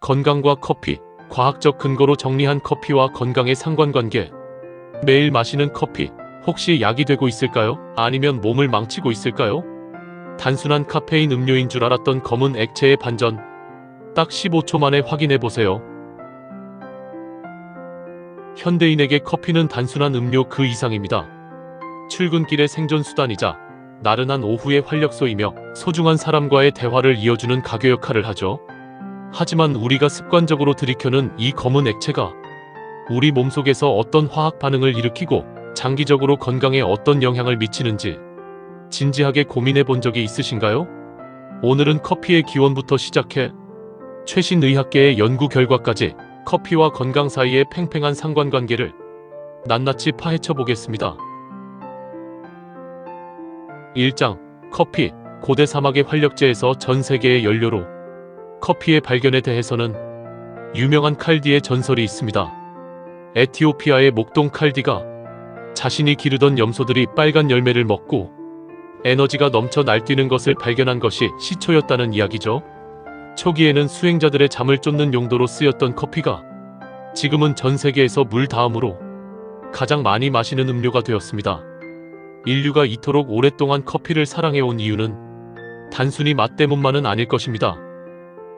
건강과 커피, 과학적 근거로 정리한 커피와 건강의 상관관계. 매일 마시는 커피, 혹시 약이 되고 있을까요? 아니면 몸을 망치고 있을까요? 단순한 카페인 음료인 줄 알았던 검은 액체의 반전. 딱 15초 만에 확인해보세요. 현대인에게 커피는 단순한 음료 그 이상입니다. 출근길의 생존수단이자 나른한 오후의 활력소이며 소중한 사람과의 대화를 이어주는 가교 역할을 하죠. 하지만 우리가 습관적으로 들이켜는 이 검은 액체가 우리 몸속에서 어떤 화학 반응을 일으키고 장기적으로 건강에 어떤 영향을 미치는지 진지하게 고민해 본 적이 있으신가요? 오늘은 커피의 기원부터 시작해 최신 의학계의 연구 결과까지 커피와 건강 사이의 팽팽한 상관관계를 낱낱이 파헤쳐 보겠습니다. 1장. 커피, 고대 사막의 활력제에서 전 세계의 연료로. 커피의 발견에 대해서는 유명한 칼디의 전설이 있습니다. 에티오피아의 목동 칼디가 자신이 기르던 염소들이 빨간 열매를 먹고 에너지가 넘쳐 날뛰는 것을 발견한 것이 시초였다는 이야기죠. 초기에는 수행자들의 잠을 쫓는 용도로 쓰였던 커피가 지금은 전 세계에서 물 다음으로 가장 많이 마시는 음료가 되었습니다. 인류가 이토록 오랫동안 커피를 사랑해온 이유는 단순히 맛 때문만은 아닐 것입니다.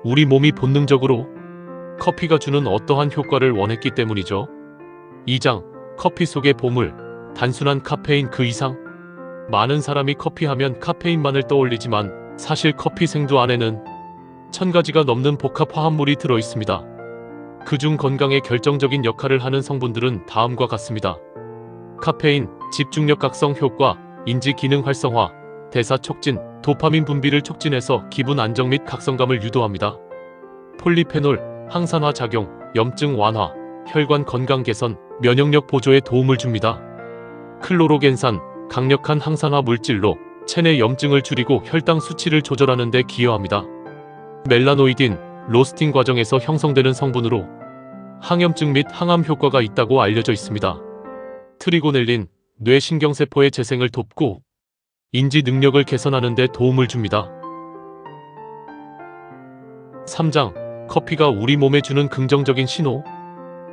우리 몸이 본능적으로 커피가 주는 어떠한 효과를 원했기 때문이죠. 2장. 커피 속의 보물, 단순한 카페인 그 이상. 많은 사람이 커피하면 카페인만을 떠올리지만 사실 커피 생두 안에는 1000가지가 넘는 복합 화합물이 들어있습니다. 그중 건강에 결정적인 역할을 하는 성분들은 다음과 같습니다. 카페인, 집중력 각성 효과, 인지 기능 활성화, 대사 촉진, 도파민 분비를 촉진해서 기분 안정 및 각성감을 유도합니다. 폴리페놀, 항산화 작용, 염증 완화, 혈관 건강 개선, 면역력 보조에 도움을 줍니다. 클로로겐산, 강력한 항산화 물질로 체내 염증을 줄이고 혈당 수치를 조절하는 데 기여합니다. 멜라노이딘, 로스팅 과정에서 형성되는 성분으로 항염증 및 항암 효과가 있다고 알려져 있습니다. 트리고넬린, 뇌신경세포의 재생을 돕고 인지 능력을 개선하는 데 도움을 줍니다. 3장. 커피가 우리 몸에 주는 긍정적인 신호.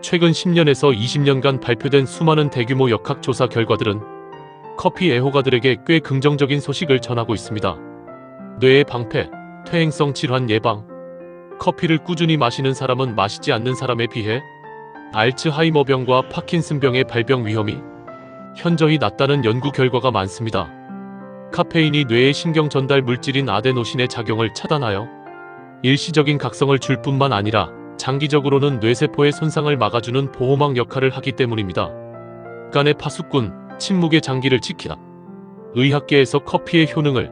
최근 10년에서 20년간 발표된 수많은 대규모 역학조사 결과들은 커피 애호가들에게 꽤 긍정적인 소식을 전하고 있습니다. 뇌의 방패, 퇴행성 질환 예방. 커피를 꾸준히 마시는 사람은 마시지 않는 사람에 비해 알츠하이머병과 파킨슨병의 발병 위험이 현저히 낮다는 연구 결과가 많습니다. 카페인이 뇌의 신경 전달 물질인 아데노신의 작용을 차단하여 일시적인 각성을 줄 뿐만 아니라 장기적으로는 뇌세포의 손상을 막아주는 보호막 역할을 하기 때문입니다. 간의 파수꾼, 침묵의 장기를 지키다. 의학계에서 커피의 효능을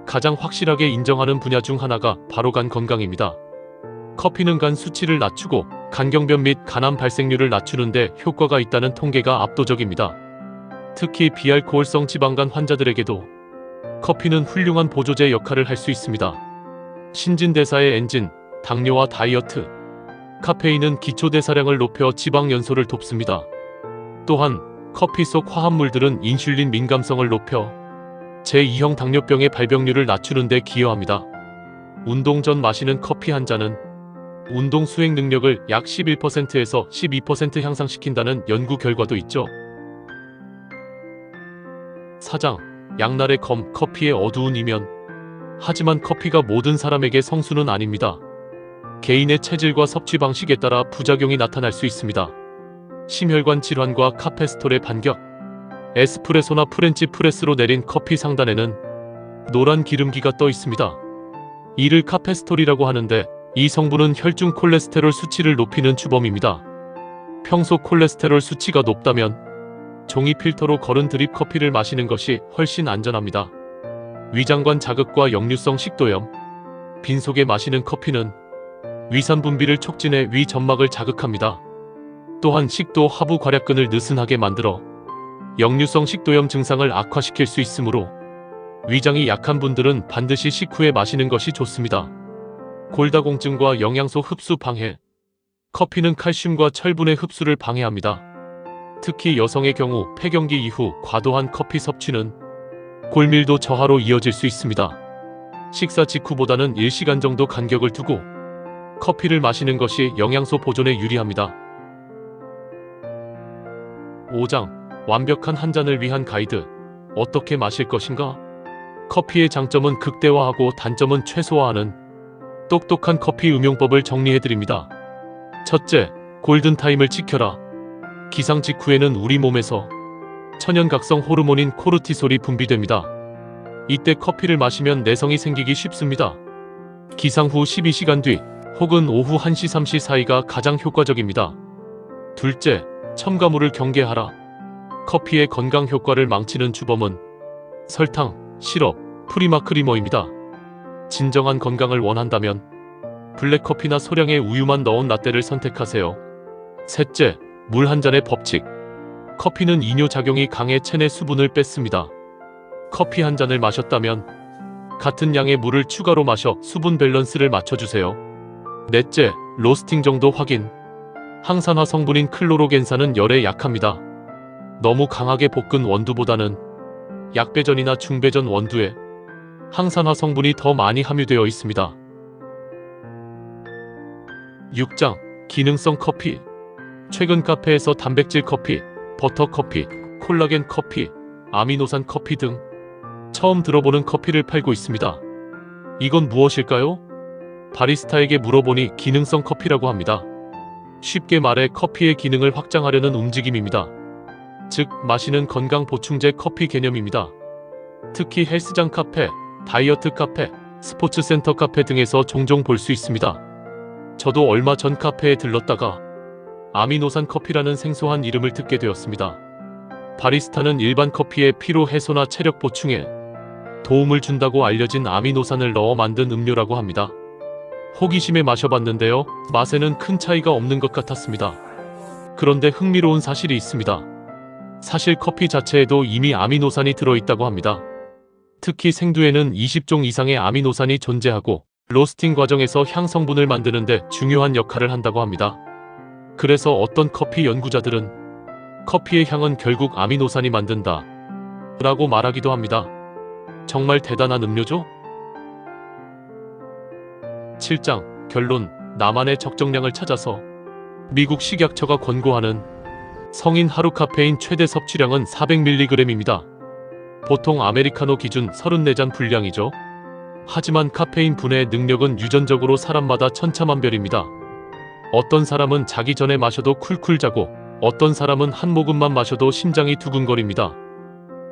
가장 확실하게 인정하는 분야 중 하나가 바로 간 건강입니다. 커피는 간 수치를 낮추고 간경변 및 간암 발생률을 낮추는 데 효과가 있다는 통계가 압도적입니다. 특히 비알코올성 지방간 환자들에게도 커피는 훌륭한 보조제 역할을 할 수 있습니다. 신진대사의 엔진, 당뇨와 다이어트. 카페인은 기초대사량을 높여 지방 연소를 돕습니다. 또한 커피 속 화합물들은 인슐린 민감성을 높여 제2형 당뇨병의 발병률을 낮추는 데 기여합니다. 운동 전 마시는 커피 한 잔은 운동 수행 능력을 약 11%에서 12% 향상시킨다는 연구 결과도 있죠. 4장. 양날의 검, 커피의 어두운 이면. 하지만 커피가 모든 사람에게 성수는 아닙니다. 개인의 체질과 섭취 방식에 따라 부작용이 나타날 수 있습니다. 심혈관 질환과 카페스톨의 반격. 에스프레소나 프렌치 프레스로 내린 커피 상단에는 노란 기름기가 떠 있습니다. 이를 카페스톨이라고 하는데 이 성분은 혈중 콜레스테롤 수치를 높이는 주범입니다. 평소 콜레스테롤 수치가 높다면 종이 필터로 걸은 드립 커피를 마시는 것이 훨씬 안전합니다. 위장관 자극과 역류성 식도염. 빈속에 마시는 커피는 위산 분비를 촉진해 위 점막을 자극합니다. 또한 식도 하부 괄약근을 느슨하게 만들어 역류성 식도염 증상을 악화시킬 수 있으므로 위장이 약한 분들은 반드시 식후에 마시는 것이 좋습니다. 골다공증과 영양소 흡수 방해. 커피는 칼슘과 철분의 흡수를 방해합니다. 특히 여성의 경우 폐경기 이후 과도한 커피 섭취는 골밀도 저하로 이어질 수 있습니다. 식사 직후보다는 1시간 정도 간격을 두고 커피를 마시는 것이 영양소 보존에 유리합니다. 5장. 완벽한 한 잔을 위한 가이드. 어떻게 마실 것인가? 커피의 장점은 극대화하고 단점은 최소화하는 똑똑한 커피 음용법을 정리해드립니다. 첫째, 골든타임을 지켜라. 기상 직후에는 우리 몸에서 천연각성 호르몬인 코르티솔이 분비됩니다. 이때 커피를 마시면 내성이 생기기 쉽습니다. 기상 후 12시간 뒤 혹은 오후 1시 3시 사이가 가장 효과적입니다. 둘째, 첨가물을 경계하라. 커피의 건강 효과를 망치는 주범은 설탕, 시럽, 프리마크리머입니다. 진정한 건강을 원한다면 블랙커피나 소량의 우유만 넣은 라떼를 선택하세요. 셋째, 물 한 잔의 법칙. 커피는 이뇨작용이 강해 체내 수분을 뺐습니다. 커피 한 잔을 마셨다면 같은 양의 물을 추가로 마셔 수분 밸런스를 맞춰주세요. 넷째, 로스팅 정도 확인. 항산화 성분인 클로로겐산은 열에 약합니다. 너무 강하게 볶은 원두보다는 약배전이나 중배전 원두에 항산화 성분이 더 많이 함유되어 있습니다. 6장. 기능성 커피. 최근 카페에서 단백질 커피, 버터 커피, 콜라겐 커피, 아미노산 커피 등 처음 들어보는 커피를 팔고 있습니다. 이건 무엇일까요? 바리스타에게 물어보니 기능성 커피라고 합니다. 쉽게 말해 커피의 기능을 확장하려는 움직임입니다. 즉, 마시는 건강 보충제 커피 개념입니다. 특히 헬스장 카페, 다이어트 카페, 스포츠센터 카페 등에서 종종 볼 수 있습니다. 저도 얼마 전 카페에 들렀다가 아미노산 커피라는 생소한 이름을 듣게 되었습니다. 바리스타는 일반 커피의 피로 해소나 체력 보충에 도움을 준다고 알려진 아미노산을 넣어 만든 음료라고 합니다. 호기심에 마셔봤는데요. 맛에는 큰 차이가 없는 것 같았습니다. 그런데 흥미로운 사실이 있습니다. 사실 커피 자체에도 이미 아미노산이 들어있다고 합니다. 특히 생두에는 20종 이상의 아미노산이 존재하고 로스팅 과정에서 향 성분을 만드는 데 중요한 역할을 한다고 합니다. 그래서 어떤 커피 연구자들은 커피의 향은 결국 아미노산이 만든다 라고 말하기도 합니다. 정말 대단한 음료죠? 7장. 결론. 나만의 적정량을 찾아서. 미국 식약처가 권고하는 성인 하루 카페인 최대 섭취량은 400mg입니다. 보통 아메리카노 기준 34잔 분량이죠. 하지만 카페인 분해의 능력은 유전적으로 사람마다 천차만별입니다. 어떤 사람은 자기 전에 마셔도 쿨쿨 자고 어떤 사람은 한 모금만 마셔도 심장이 두근거립니다.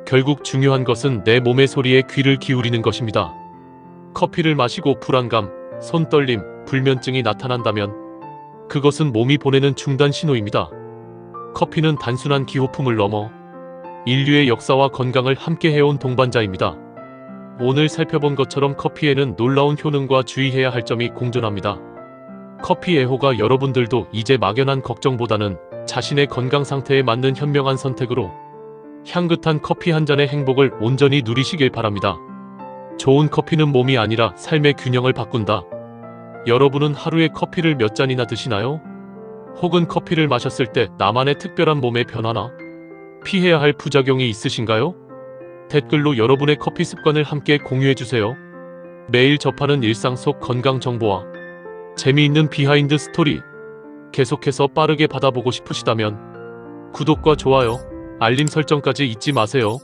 결국 중요한 것은 내 몸의 소리에 귀를 기울이는 것입니다. 커피를 마시고 불안감, 손떨림, 불면증이 나타난다면 그것은 몸이 보내는 중단 신호입니다. 커피는 단순한 기호품을 넘어 인류의 역사와 건강을 함께 해온 동반자입니다. 오늘 살펴본 것처럼 커피에는 놀라운 효능과 주의해야 할 점이 공존합니다. 커피 애호가 여러분들도 이제 막연한 걱정보다는 자신의 건강 상태에 맞는 현명한 선택으로 향긋한 커피 한 잔의 행복을 온전히 누리시길 바랍니다. 좋은 커피는 몸이 아니라 삶의 균형을 바꾼다. 여러분은 하루에 커피를 몇 잔이나 드시나요? 혹은 커피를 마셨을 때 나만의 특별한 몸의 변화나 피해야 할 부작용이 있으신가요? 댓글로 여러분의 커피 습관을 함께 공유해주세요. 매일 접하는 일상 속 건강 정보와 재미있는 비하인드 스토리 계속해서 빠르게 받아보고 싶으시다면 구독과 좋아요, 알림 설정까지 잊지 마세요.